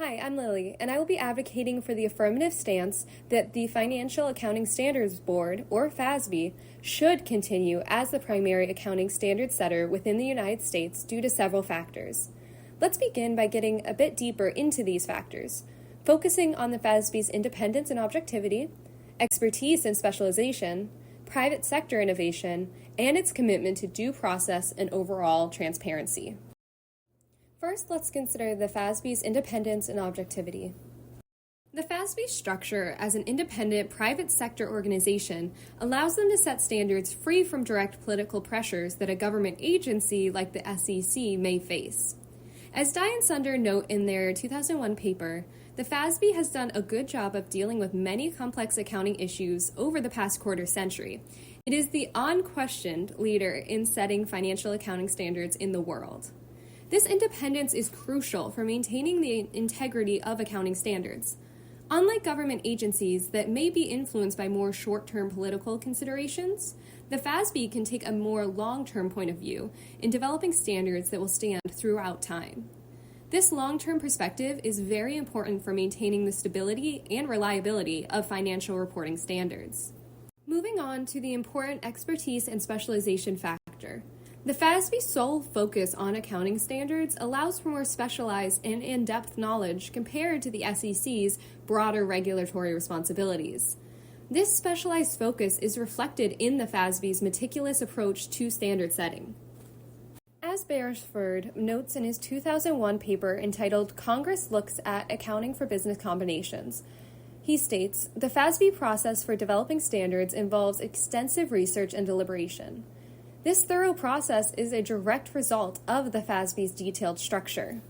Hi, I'm Lily, and I will be advocating for the affirmative stance that the Financial Accounting Standards Board, or FASB, should continue as the primary accounting standard setter within the United States due to several factors. Let's begin by getting a bit deeper into these factors, focusing on the FASB's independence and objectivity, expertise and specialization, private sector innovation, and its commitment to due process and overall transparency. First, let's consider the FASB's independence and objectivity. The FASB's structure as an independent private sector organization allows them to set standards free from direct political pressures that a government agency like the SEC may face. As Dye and Sunder note in their 2001 paper, the FASB has done a good job of dealing with many complex accounting issues over the past quarter century. It is the unquestioned leader in setting financial accounting standards in the world. This independence is crucial for maintaining the integrity of accounting standards. Unlike government agencies that may be influenced by more short-term political considerations, the FASB can take a more long-term point of view in developing standards that will stand throughout time. This long-term perspective is very important for maintaining the stability and reliability of financial reporting standards. Moving on to the important expertise and specialization factor. The FASB's sole focus on accounting standards allows for more specialized and in-depth knowledge compared to the SEC's broader regulatory responsibilities. This specialized focus is reflected in the FASB's meticulous approach to standard setting. As Beresford notes in his 2001 paper entitled Congress Looks at Accounting for Business Combinations, he states, the FASB process for developing standards involves extensive research and deliberation. This thorough process is a direct result of the FASB's detailed structure.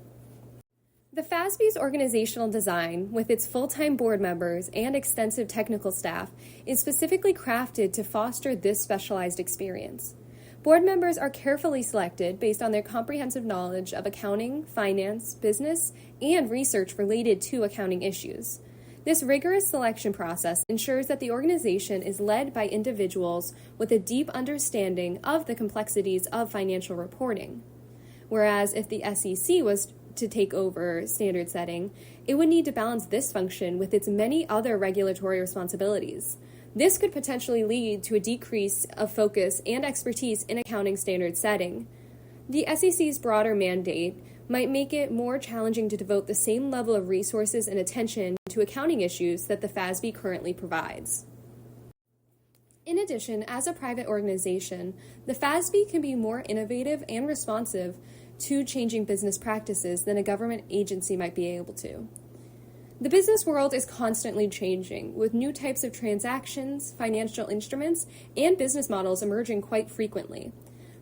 The FASB's organizational design, with its full-time board members and extensive technical staff, is specifically crafted to foster this specialized experience. Board members are carefully selected based on their comprehensive knowledge of accounting, finance, business, and research related to accounting issues. This rigorous selection process ensures that the organization is led by individuals with a deep understanding of the complexities of financial reporting. Whereas if the SEC was to take over standard setting, it would need to balance this function with its many other regulatory responsibilities. This could potentially lead to a decrease of focus and expertise in accounting standard setting. The SEC's broader mandate might make it more challenging to devote the same level of resources and attention to accounting issues that the FASB currently provides. In addition, as a private organization, the FASB can be more innovative and responsive to changing business practices than a government agency might be able to. The business world is constantly changing, with new types of transactions, financial instruments, and business models emerging quite frequently.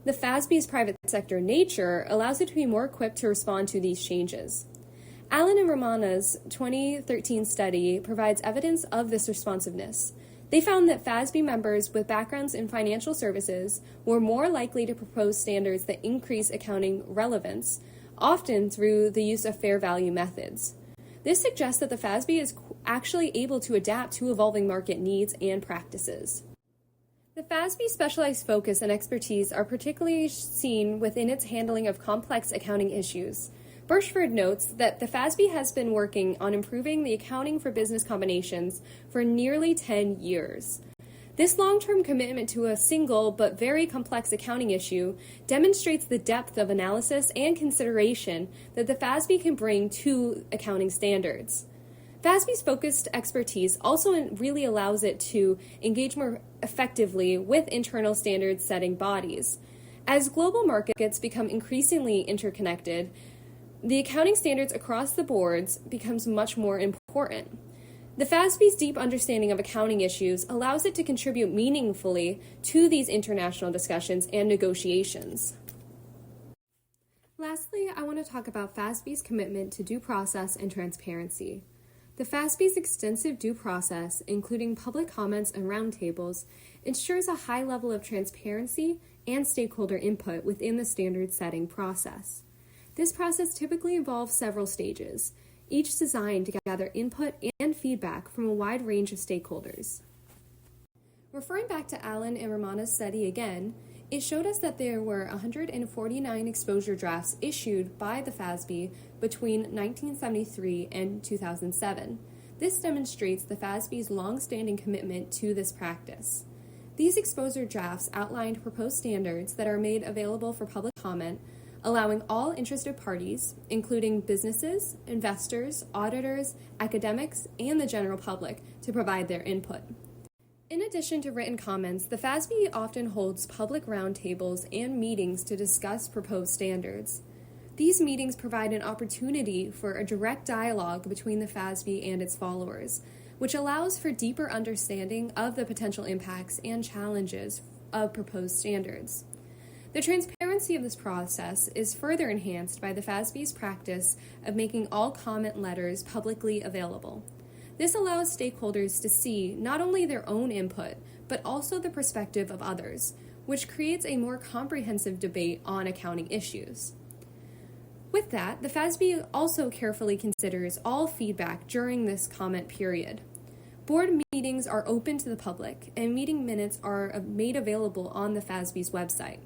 The FASB's private sector nature allows it to be more equipped to respond to these changes. Allen and Romana's 2013 study provides evidence of this responsiveness. They found that FASB members with backgrounds in financial services were more likely to propose standards that increase accounting relevance, often through the use of fair value methods. This suggests that the FASB is actually able to adapt to evolving market needs and practices. The FASB's specialized focus and expertise are particularly seen within its handling of complex accounting issues. Beresford notes that the FASB has been working on improving the accounting for business combinations for nearly 10 years. This long-term commitment to a single but very complex accounting issue demonstrates the depth of analysis and consideration that the FASB can bring to accounting standards. FASB's focused expertise also really allows it to engage more effectively with internal standard setting bodies. As global markets become increasingly interconnected, the accounting standards across the boards becomes much more important. The FASB's deep understanding of accounting issues allows it to contribute meaningfully to these international discussions and negotiations. Lastly, I want to talk about FASB's commitment to due process and transparency. The FASB's extensive due process, including public comments and roundtables, ensures a high level of transparency and stakeholder input within the standard setting process. This process typically involves several stages, each designed to gather input and feedback from a wide range of stakeholders. Referring back to Allen and Romana's study again, It showed us that there were 149 exposure drafts issued by the FASB between 1973 and 2007. This demonstrates the FASB's long-standing commitment to this practice. These exposure drafts outlined proposed standards that are made available for public comment, allowing all interested parties, including businesses, investors, auditors, academics, and the general public, to provide their input. In addition to written comments, the FASB often holds public roundtables and meetings to discuss proposed standards. These meetings provide an opportunity for a direct dialogue between the FASB and its followers, which allows for deeper understanding of the potential impacts and challenges of proposed standards. The transparency of this process is further enhanced by the FASB's practice of making all comment letters publicly available. This allows stakeholders to see not only their own input, but also the perspective of others, which creates a more comprehensive debate on accounting issues. With that, the FASB also carefully considers all feedback during this comment period. Board meetings are open to the public, and meeting minutes are made available on the FASB's website.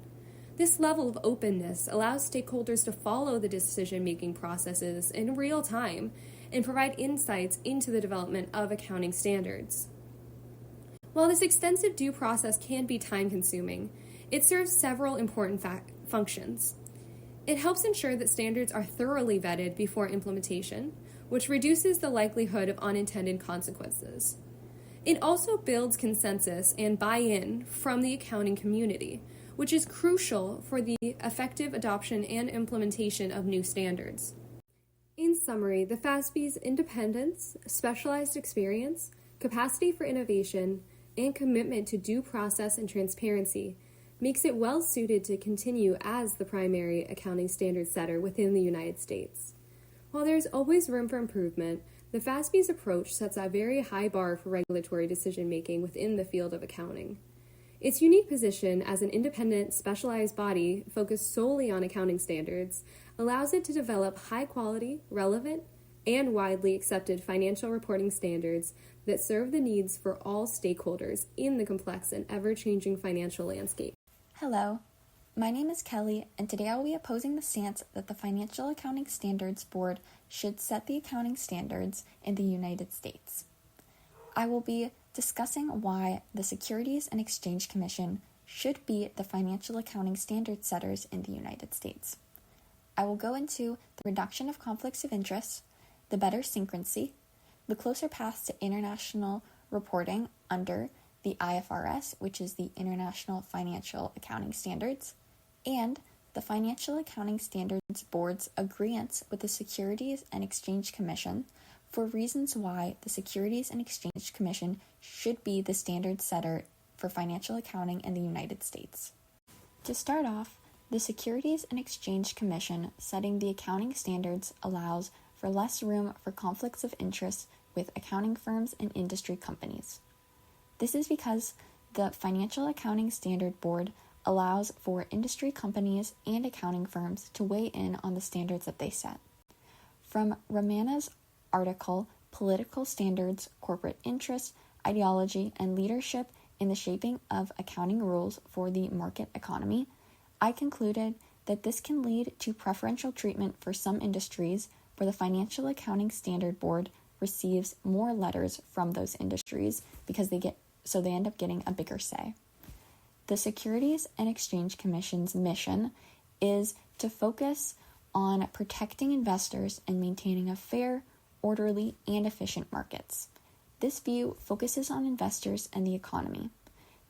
This level of openness allows stakeholders to follow the decision-making processes in real time and provide insights into the development of accounting standards. While this extensive due process can be time-consuming, it serves several important functions. It helps ensure that standards are thoroughly vetted before implementation, which reduces the likelihood of unintended consequences. It also builds consensus and buy-in from the accounting community, which is crucial for the effective adoption and implementation of new standards. In summary, the FASB's independence, specialized experience, capacity for innovation, and commitment to due process and transparency makes it well suited to continue as the primary accounting standard setter within the United States. While there is always room for improvement, the FASB's approach sets a very high bar for regulatory decision-making within the field of accounting. Its unique position as an independent, specialized body focused solely on accounting standards allows it to develop high-quality, relevant, and widely accepted financial reporting standards that serve the needs for all stakeholders in the complex and ever-changing financial landscape. Hello, my name is Keli, and today I will be opposing the stance that the Financial Accounting Standards Board should set the accounting standards in the United States. I will be discussing why the Securities and Exchange Commission should be the financial accounting standard setters in the United States. I will go into the reduction of conflicts of interest, the better synchrony, the closer path to international reporting under the IFRS, which is the International Financial Accounting Standards, and the Financial Accounting Standards Board's agreement with the Securities and Exchange Commission for reasons why the Securities and Exchange Commission should be the standard setter for financial accounting in the United States. To start off, the Securities and Exchange Commission setting the accounting standards allows for less room for conflicts of interest with accounting firms and industry companies. This is because the Financial Accounting Standard Board allows for industry companies and accounting firms to weigh in on the standards that they set. From Romana's article, Political Standards, Corporate Interest, Ideology, and Leadership in the Shaping of Accounting Rules for the Market Economy, I concluded that this can lead to preferential treatment for some industries where the Financial Accounting Standard Board receives more letters from those industries because they end up getting a bigger say. The Securities and Exchange Commission's mission is to focus on protecting investors and maintaining a fair, orderly, and efficient markets. This view focuses on investors and the economy.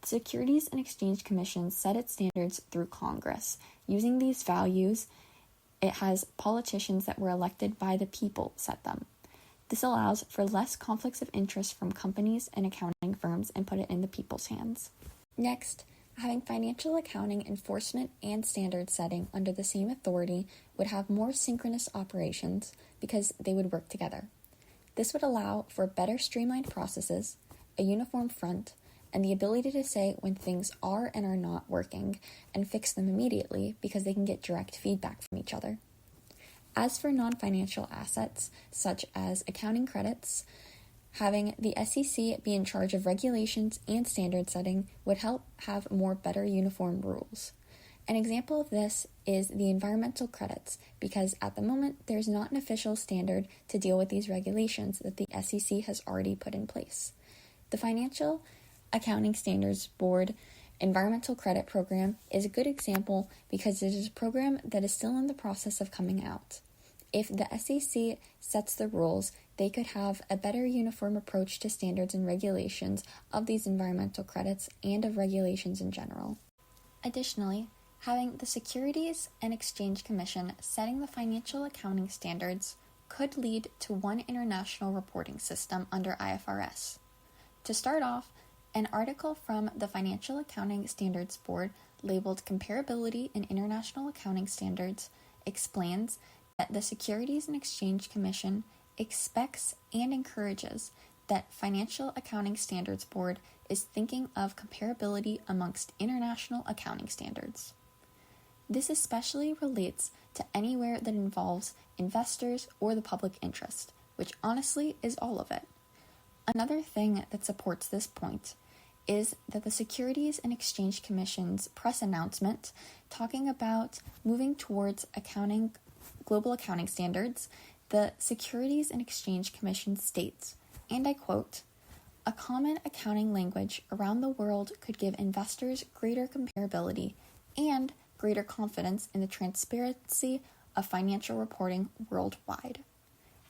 The Securities and Exchange Commission set its standards through Congress. Using these values, it has politicians that were elected by the people set them. This allows for less conflicts of interest from companies and accounting firms and put it in the people's hands. Next, having financial accounting enforcement and standard setting under the same authority would have more synchronous operations because they would work together. This would allow for better streamlined processes, a uniform front, and the ability to say when things are and are not working and fix them immediately because they can get direct feedback from each other. As for non-financial assets, such as accounting credits, Having the SEC be in charge of regulations and standard setting would help have better uniform rules. An example of this is the environmental credits, because at the moment there's not an official standard to deal with these regulations that the SEC has already put in place. The Financial Accounting Standards Board Environmental Credit Program is a good example because it is a program that is still in the process of coming out. If the SEC sets the rules, they could have a better uniform approach to standards and regulations of these environmental credits and of regulations in general. Additionally, having the Securities and Exchange Commission setting the financial accounting standards could lead to one international reporting system under IFRS. To start off, an article from the Financial Accounting Standards Board labeled Comparability in International Accounting Standards explains that the Securities and Exchange Commission expects and encourages that Financial Accounting Standards Board is thinking of comparability amongst international accounting standards. This especially relates to anywhere that involves investors or the public interest, which honestly is all of it. Another thing that supports this point is that the Securities and Exchange Commission's press announcement talking about moving towards global accounting standards, the Securities and Exchange Commission states, and I quote, "A common accounting language around the world could give investors greater comparability and greater confidence in the transparency of financial reporting worldwide."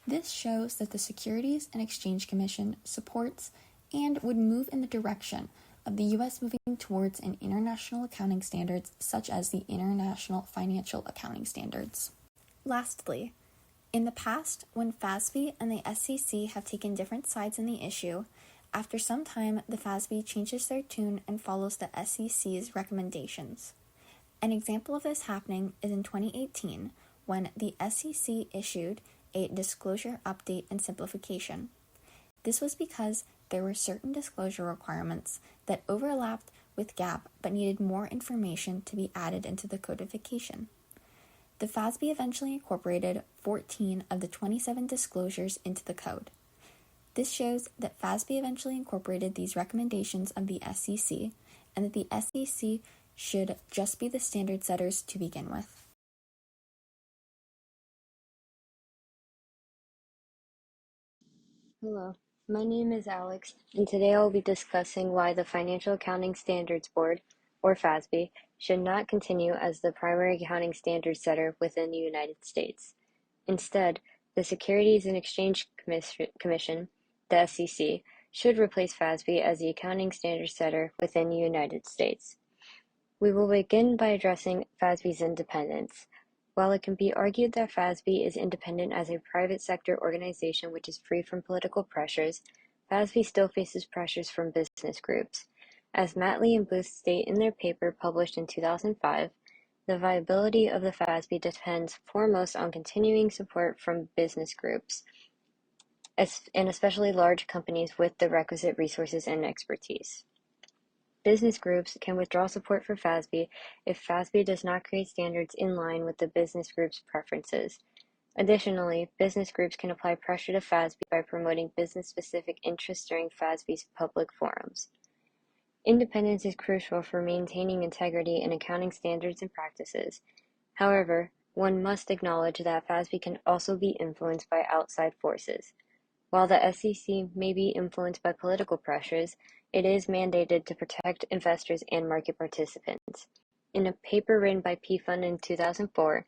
This shows that the Securities and Exchange Commission supports and would move in the direction of the U.S. moving towards an international accounting standards such as the International Financial Accounting Standards. Lastly, in the past, when FASB and the SEC have taken different sides in the issue, after some time the FASB changes their tune and follows the SEC's recommendations. An example of this happening is in 2018, when the SEC issued a disclosure update and simplification. This was because there were certain disclosure requirements that overlapped with GAAP but needed more information to be added into the codification. The FASB eventually incorporated 14 of the 27 disclosures into the code. This shows that FASB eventually incorporated these recommendations of the SEC, and that the SEC should just be the standard setters to begin with. Hello, my name is Alex, and today I will be discussing why the Financial Accounting Standards Board, or FASB, should not continue as the primary accounting standard setter within the United States. Instead, the Securities and Exchange Commission, the SEC, should replace FASB as the accounting standard setter within the United States. We will begin by addressing FASB's independence. While it can be argued that FASB is independent as a private sector organization which is free from political pressures, FASB still faces pressures from business groups. As Matley and Booth state in their paper published in 2005, the viability of the FASB depends foremost on continuing support from business groups, and especially large companies with the requisite resources and expertise. Business groups can withdraw support for FASB if FASB does not create standards in line with the business group's preferences. Additionally, business groups can apply pressure to FASB by promoting business-specific interests during FASB's public forums. Independence is crucial for maintaining integrity in accounting standards and practices. However, one must acknowledge that FASB can also be influenced by outside forces. While the SEC may be influenced by political pressures, it is mandated to protect investors and market participants. In a paper written by P-Fund in 2004,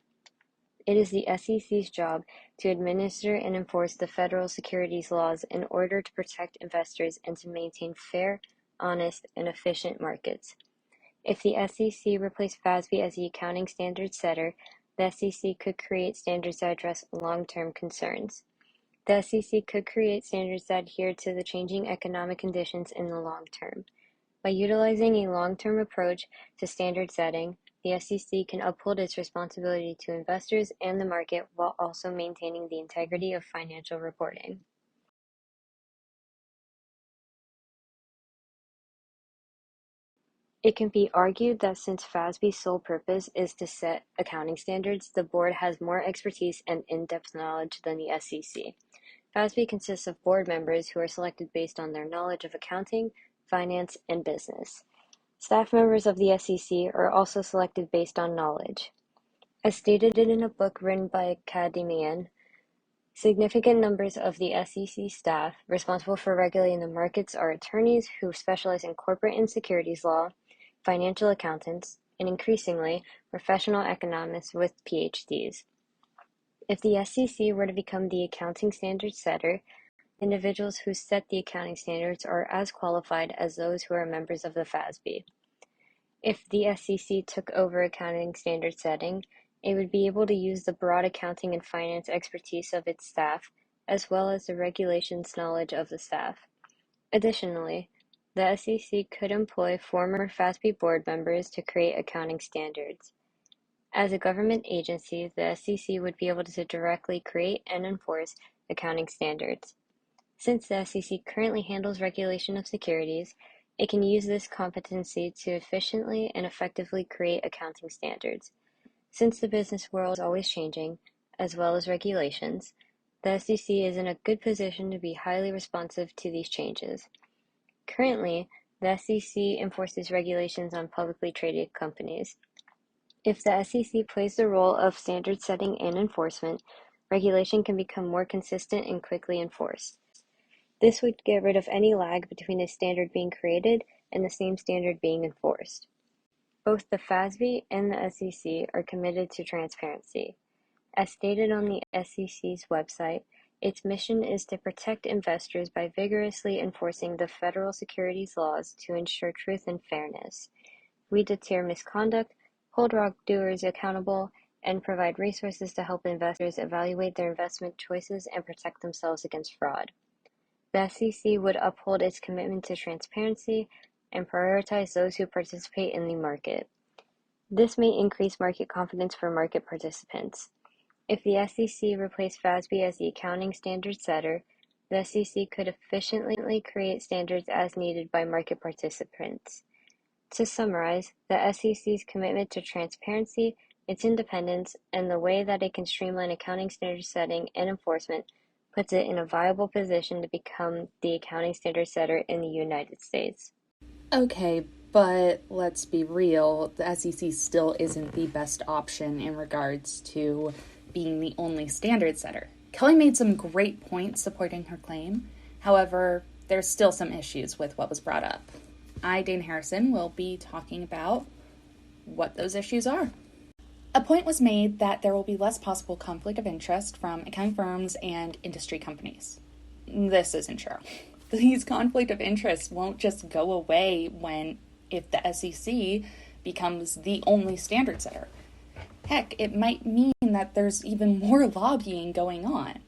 it is the SEC's job to administer and enforce the federal securities laws in order to protect investors and to maintain fair, honest, and efficient markets. If the SEC replaced FASB as the accounting standards setter, the SEC could create standards that address long-term concerns. The SEC could create standards that adhere to the changing economic conditions in the long term. By utilizing a long-term approach to standard setting, the SEC can uphold its responsibility to investors and the market while also maintaining the integrity of financial reporting. It can be argued that since FASB's sole purpose is to set accounting standards, the board has more expertise and in-depth knowledge than the SEC. FASB consists of board members who are selected based on their knowledge of accounting, finance, and business. Staff members of the SEC are also selected based on knowledge. As stated in a book written by academician, significant numbers of the SEC staff responsible for regulating the markets are attorneys who specialize in corporate and securities law, financial accountants, and increasingly, professional economists with PhDs. If the SEC were to become the accounting standards setter, individuals who set the accounting standards are as qualified as those who are members of the FASB. If the SEC took over accounting standard setting, it would be able to use the broad accounting and finance expertise of its staff, as well as the regulations knowledge of the staff. Additionally, the SEC could employ former FASB board members to create accounting standards. As a government agency, the SEC would be able to directly create and enforce accounting standards. Since the SEC currently handles regulation of securities, it can use this competency to efficiently and effectively create accounting standards. Since the business world is always changing, as well as regulations, the SEC is in a good position to be highly responsive to these changes. Currently, the SEC enforces regulations on publicly traded companies. If the SEC plays the role of standard setting and enforcement, regulation can become more consistent and quickly enforced. This would get rid of any lag between a standard being created and the same standard being enforced. Both the FASB and the SEC are committed to transparency. As stated on the SEC's website, its mission is to protect investors by vigorously enforcing the federal securities laws to ensure truth and fairness. We deter misconduct, hold wrongdoers accountable, and provide resources to help investors evaluate their investment choices and protect themselves against fraud. The SEC would uphold its commitment to transparency and prioritize those who participate in the market. This may increase market confidence for market participants. If the SEC replaced FASB as the accounting standard setter, the SEC could efficiently create standards as needed by market participants. To summarize, the SEC's commitment to transparency, its independence, and the way that it can streamline accounting standard setting and enforcement puts it in a viable position to become the accounting standard setter in the United States. Okay, but let's be real, the SEC still isn't the best option in regards to being the only standard setter. Keli made some great points supporting her claim. However, there's still some issues with what was brought up. I, Dane Harrison, will be talking about what those issues are. A point was made that there will be less possible conflict of interest from accounting firms and industry companies. This isn't true. These conflict of interest won't just go away if the SEC becomes the only standard setter. Heck, it might mean that there's even more lobbying going on.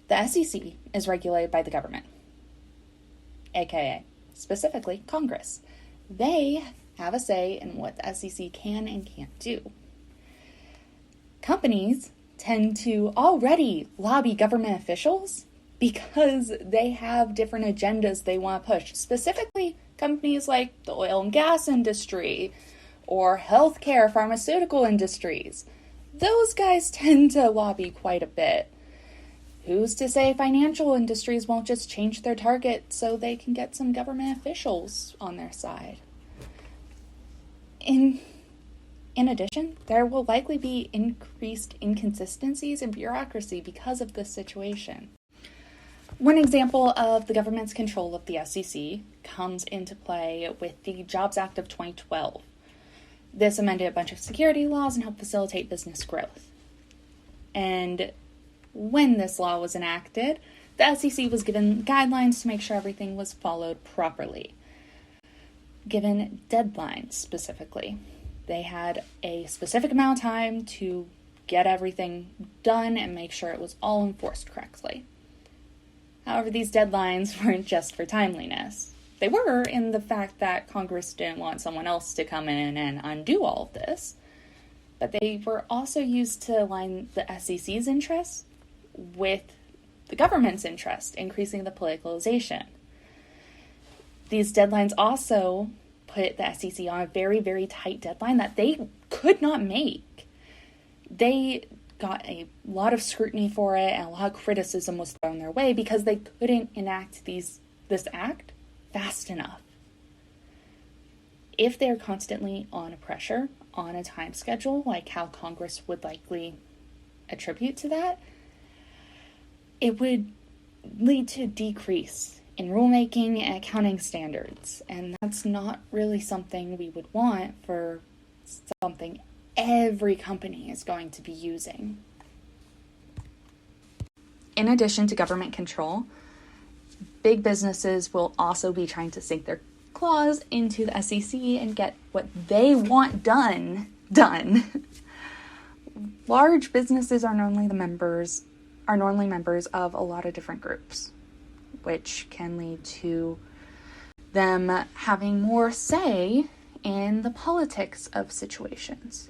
The SEC is regulated by the government, aka, specifically, Congress. They have a say in what the SEC can and can't do. Companies tend to already lobby government officials because they have different agendas they want to push. Specifically, companies like the oil and gas industry or healthcare, pharmaceutical industries. Those guys tend to lobby quite a bit. Who's to say financial industries won't just change their target so they can get some government officials on their side? In addition, there will likely be increased inconsistencies in bureaucracy because of this situation. One example of the government's control of the SEC comes into play with the Jobs Act of 2012. This amended a bunch of security laws and helped facilitate business growth. And when this law was enacted, the SEC was given guidelines to make sure everything was followed properly. Given deadlines specifically. They had a specific amount of time to get everything done and make sure it was all enforced correctly. However, these deadlines weren't just for timeliness. They were in the fact that Congress didn't want someone else to come in and undo all of this, but they were also used to align the SEC's interests with the government's interest, increasing the politicalization. These deadlines also put the SEC on a very, very tight deadline that they could not make. They got a lot of scrutiny for it, and a lot of criticism was thrown their way because they couldn't enact this act fast enough. If they're constantly on pressure, on a time schedule, like how Congress would likely attribute to that, it would lead to a decrease in rulemaking and accounting standards, and that's not really something we would want for something every company is going to be using. In addition to government control, big businesses will also be trying to sink their claws into the SEC and get what they want done. Large businesses are normally members of a lot of different groups, which can lead to them having more say in the politics of situations.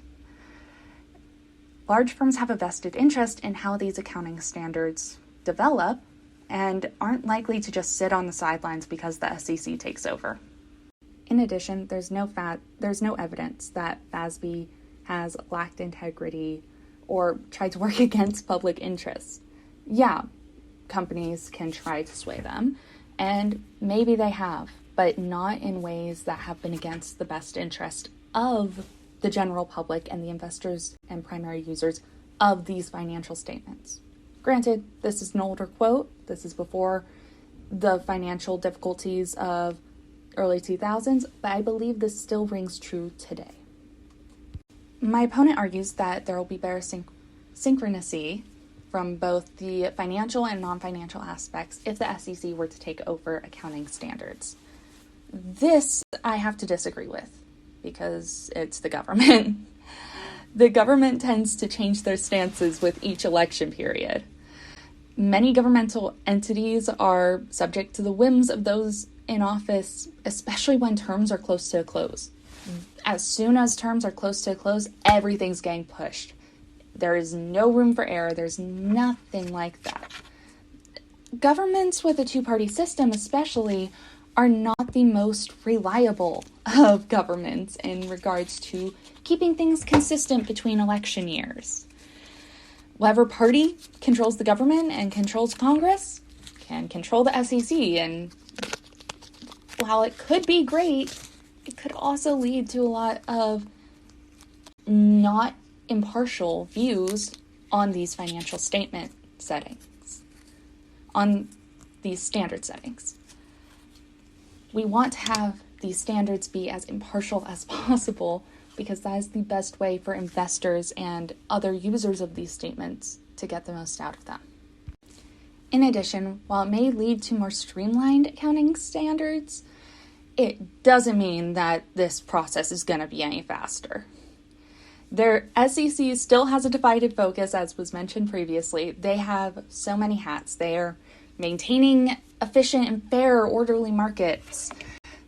Large firms have a vested interest in how these accounting standards develop and aren't likely to just sit on the sidelines because the SEC takes over. In addition, there's no evidence that FASB has lacked integrity or tried to work against public interests. Yeah, companies can try to sway them, and maybe they have, but not in ways that have been against the best interest of the general public and the investors and primary users of these financial statements. Granted, this is an older quote. This is before the financial difficulties of early 2000s, but I believe this still rings true today. My opponent argues that there will be better synchronicity from both the financial and non-financial aspects if the SEC were to take over accounting standards. This I have to disagree with because it's the government. The government tends to change their stances with each election period. Many governmental entities are subject to the whims of those in office, especially when terms are close to a close. As soon as terms are close to a close, everything's getting pushed. There is no room for error. There's nothing like that. Governments with a two-party system especially are not the most reliable of governments in regards to keeping things consistent between election years. Whatever party controls the government and controls Congress can control the SEC, and while it could be great, it could also lead to a lot of not impartial views on these financial statement settings, on these standard settings. We want to have these standards be as impartial as possible because that is the best way for investors and other users of these statements to get the most out of them. In addition, while it may lead to more streamlined accounting standards, it doesn't mean that this process is going to be any faster. Their SEC still has a divided focus, as was mentioned previously. They have so many hats. They are maintaining efficient and fair, orderly markets.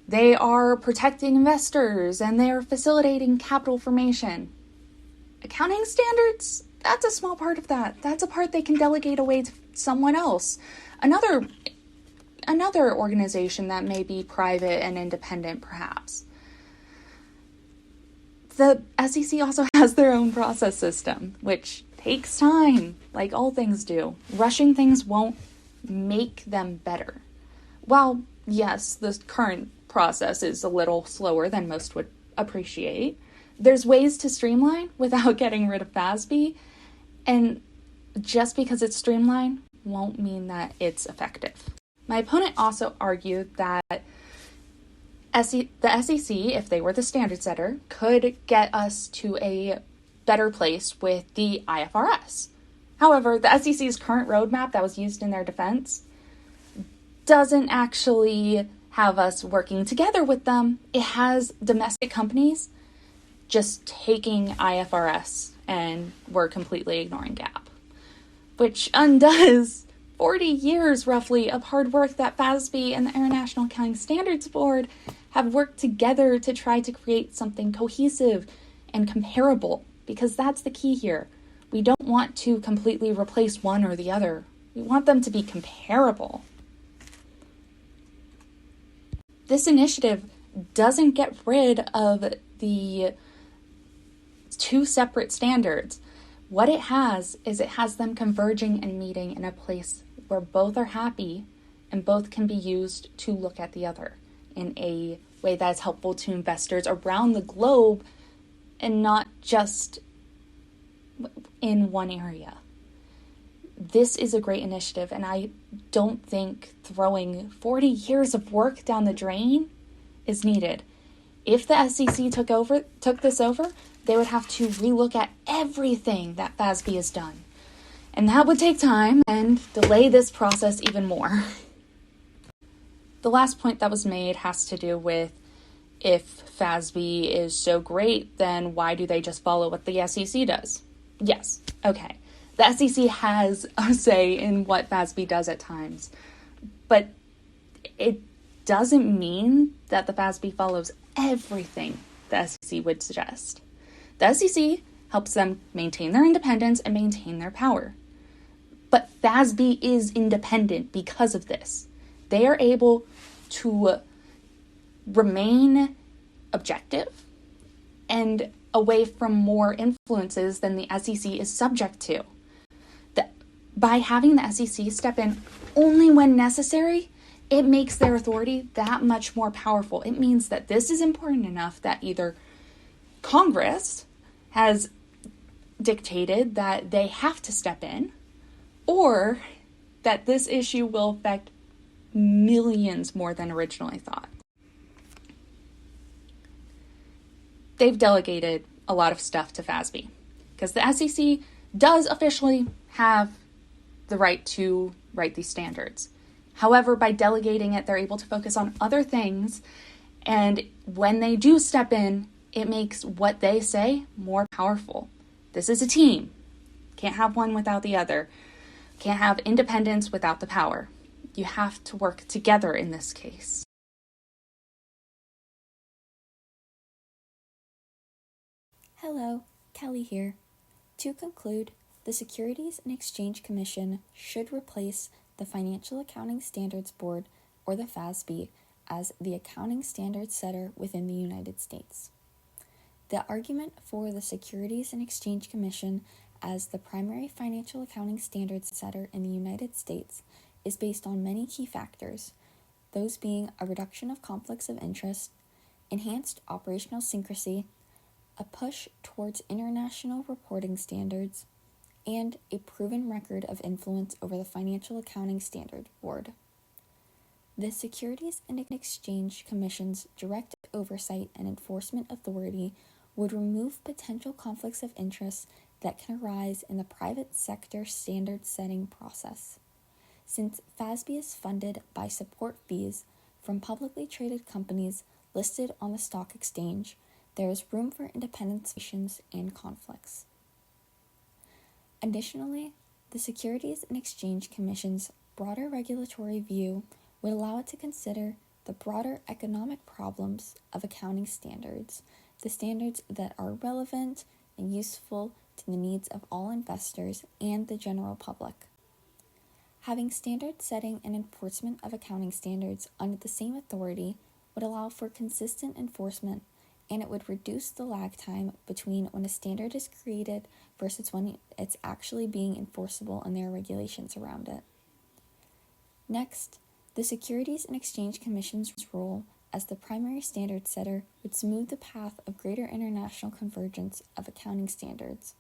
They are protecting investors, and they are facilitating capital formation. Accounting standards, that's a small part of that. That's a part they can delegate away to someone else. Another organization that may be private and independent, perhaps. The SEC also has their own process system, which takes time, like all things do. Rushing things won't make them better. While, yes, the current process is a little slower than most would appreciate, there's ways to streamline without getting rid of FASB, and just because it's streamlined won't mean that it's effective. My opponent also argued that the SEC, if they were the standard setter, could get us to a better place with the IFRS. However, the SEC's current roadmap that was used in their defense doesn't actually have us working together with them. It has domestic companies just taking IFRS, and we're completely ignoring GAAP, which undoes 40 years roughly of hard work that FASB and the International Accounting Standards Board have worked together to try to create something cohesive and comparable, because that's the key here. We don't want to completely replace one or the other. We want them to be comparable. This initiative doesn't get rid of the two separate standards. What it has is it has them converging and meeting in a place where both are happy and both can be used to look at the other in a way that is helpful to investors around the globe and not just in one area. This is a great initiative, and I don't think throwing 40 years of work down the drain is needed. If the SEC took this over, they would have to relook at everything that FASB has done. And that would take time and delay this process even more. The last point that was made has to do with if FASB is so great, then why do they just follow what the SEC does? Yes, okay. The SEC has a say in what FASB does at times, but it doesn't mean that the FASB follows everything the SEC would suggest. The SEC helps them maintain their independence and maintain their power. But FASB is independent because of this. They are able to remain objective and away from more influences than the SEC is subject to. By having the SEC step in only when necessary, it makes their authority that much more powerful. It means that this is important enough that either Congress has dictated that they have to step in, or that this issue will affect millions more than originally thought. They've delegated a lot of stuff to FASB because the SEC does officially have the right to write these standards. However, by delegating it, they're able to focus on other things, and when they do step in, it makes what they say more powerful. This is a team. Can't have one without the other. Can't have independence without the power. You have to work together in this case. Hello, Kelly here. To conclude, the Securities and Exchange Commission should replace the Financial Accounting Standards Board, or the FASB, as the accounting standards setter within the United States. The argument for the Securities and Exchange Commission as the primary financial accounting standards setter in the United States is based on many key factors, those being a reduction of conflicts of interest, enhanced operational synchrony, a push towards international reporting standards, and a proven record of influence over the Financial Accounting Standards Board. The Securities and Exchange Commission's direct oversight and enforcement authority would remove potential conflicts of interest that can arise in the private sector standard setting process. Since FASB is funded by support fees from publicly traded companies listed on the stock exchange, there is room for independence and conflicts. Additionally, the Securities and Exchange Commission's broader regulatory view would allow it to consider the broader economic problems of accounting standards, the standards that are relevant and useful to the needs of all investors and the general public. Having standard setting and enforcement of accounting standards under the same authority would allow for consistent enforcement, and it would reduce the lag time between when a standard is created versus when it's actually being enforceable and there are regulations around it. Next, the Securities and Exchange Commission's role as the primary standard setter would smooth the path of greater international convergence of accounting standards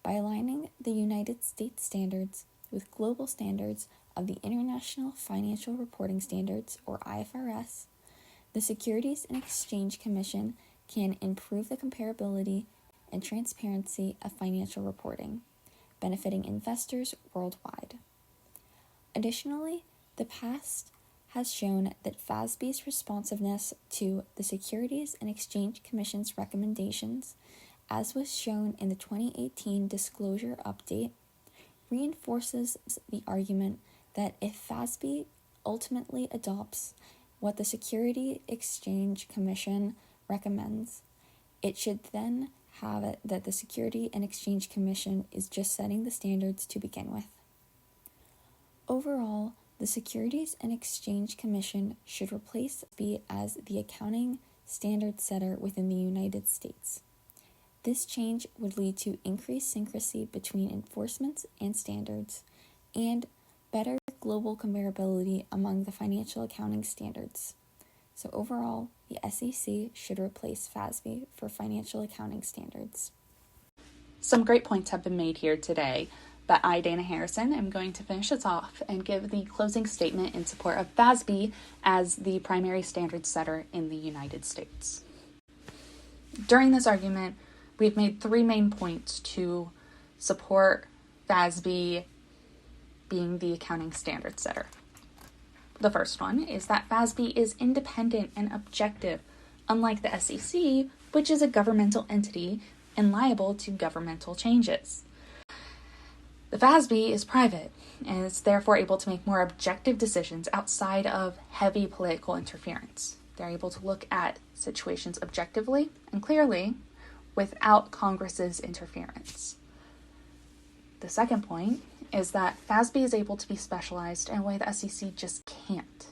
by aligning the United States standards with global standards of the International Financial Reporting Standards, or IFRS. The Securities and Exchange Commission can improve the comparability and transparency of financial reporting, benefiting investors worldwide. Additionally, the past has shown that FASB's responsiveness to the Securities and Exchange Commission's recommendations, as was shown in the 2018 Disclosure Update, reinforces the argument that if FASB ultimately adopts what the Securities Exchange Commission recommends, it should then have it that the Securities and Exchange Commission is just setting the standards to begin with. Overall, the Securities and Exchange Commission should replace FASB as the accounting standard setter within the United States. This change would lead to increased synchrony between enforcements and standards, and better global comparability among the financial accounting standards. So overall, the SEC should replace FASB for financial accounting standards. Some great points have been made here today, but I, Dana Harrison, am going to finish us off and give the closing statement in support of FASB as the primary standard setter in the United States. During this argument, we've made three main points to support FASB being the accounting standard setter. The first one is that FASB is independent and objective, unlike the SEC, which is a governmental entity and liable to governmental changes. The FASB is private and is therefore able to make more objective decisions outside of heavy political interference. They're able to look at situations objectively and clearly without Congress's interference. The second point is that FASB is able to be specialized in a way the SEC just can't.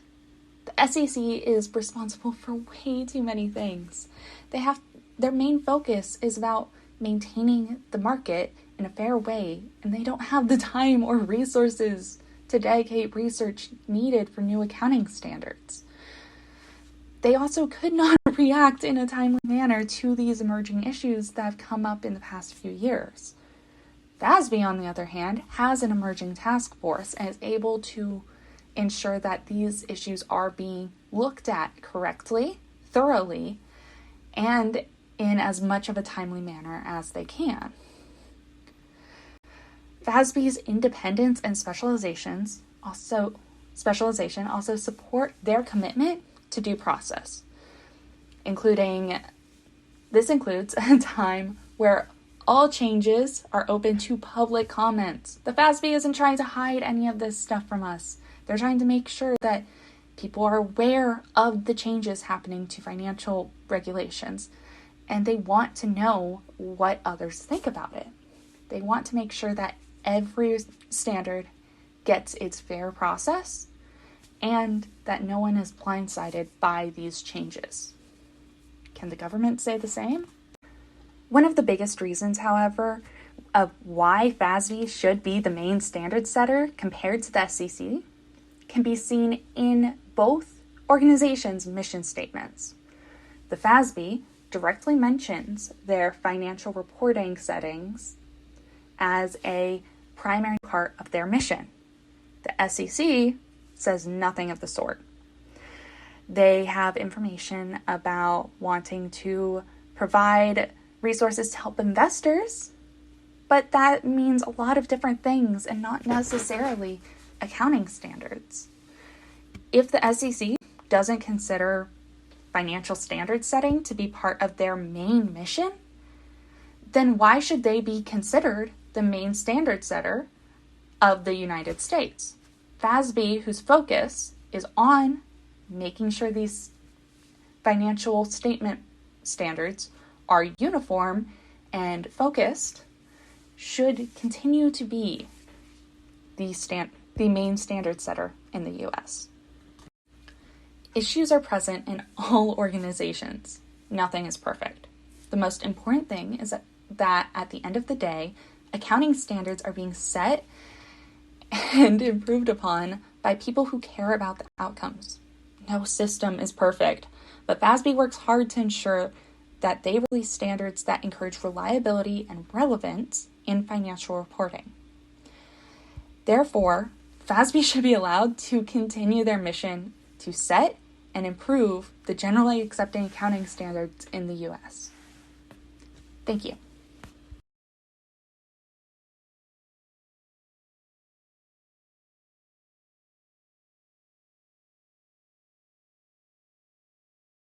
The SEC is responsible for way too many things. Their main focus is about maintaining the market in a fair way, and they don't have the time or resources to dedicate research needed for new accounting standards. They also could not react in a timely manner to these emerging issues that have come up in the past few years. FASB, on the other hand, has an emerging task force and is able to ensure that these issues are being looked at correctly, thoroughly, and in as much of a timely manner as they can. FASB's independence and specialization also support their commitment to due process, this includes a time where all changes are open to public comments. The FASB isn't trying to hide any of this stuff from us. They're trying to make sure that people are aware of the changes happening to financial regulations, and they want to know what others think about it. They want to make sure that every standard gets its fair process and that no one is blindsided by these changes. Can the government say the same? One of the biggest reasons, however, of why FASB should be the main standard setter compared to the SEC can be seen in both organizations' mission statements. The FASB directly mentions their financial reporting settings as a primary part of their mission. The SEC says nothing of the sort. They have information about wanting to provide resources to help investors, but that means a lot of different things and not necessarily accounting standards. If the SEC doesn't consider financial standard setting to be part of their main mission, then why should they be considered the main standard setter of the United States? FASB, whose focus is on making sure these financial statement standards are uniform and focused, should continue to be the main standard setter in the U.S. Issues are present in all organizations. Nothing is perfect. The most important thing is that at the end of the day, accounting standards are being set and improved upon by people who care about the outcomes. No system is perfect, but FASB works hard to ensure that they release standards that encourage reliability and relevance in financial reporting. Therefore, FASB should be allowed to continue their mission to set and improve the generally accepted accounting standards in the U.S. Thank you.